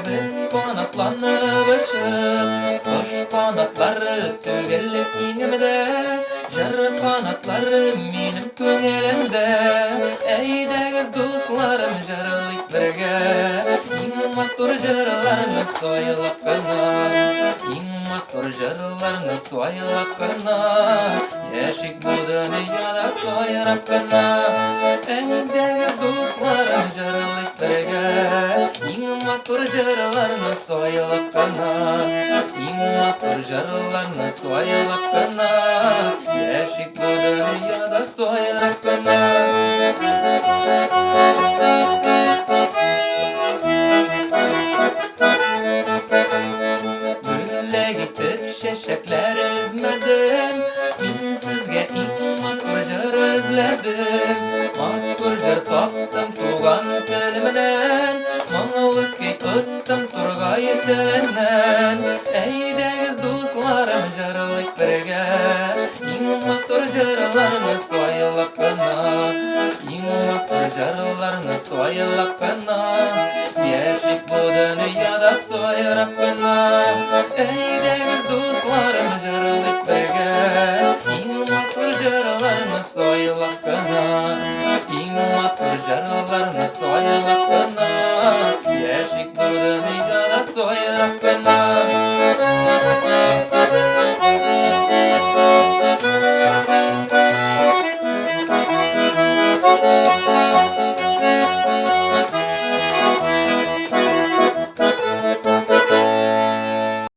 bir kanatlanıp uçup, kuş kanatları tügellik iňimde, jar kanatları menim köňelimde. Eýdegiz dostlarym jarlyk birge, iň matur jarlaryny soýlap gana, iň matur jarlaryny soýlap gana, ýaşik bu dünýäde soýrap gana. Eýdegiz dostlarym jarlyk birge, iň matur jarlaryny soýlap gana, iň matur jarlaryny soýlap gana, ýaşik bu dünýäde soýrap gana. Gülle gitip şeşekler ezmedim, min sizge iň matur jar özledim. Matur jar tapdym tugan tilimden, maňlyky tutdym turgay tilinden. Eýdegiz dostlarym jarlyk birge, iň matur jarlaryny soýlap gana, iň matur jarlaryny soýlap gana, ýaşik bu dünýäde soýrap gana. Eýdegiz dostlarym jarlyk birge, iň matur jarlaryny soýlap gana, iň matur jarlaryny soýlap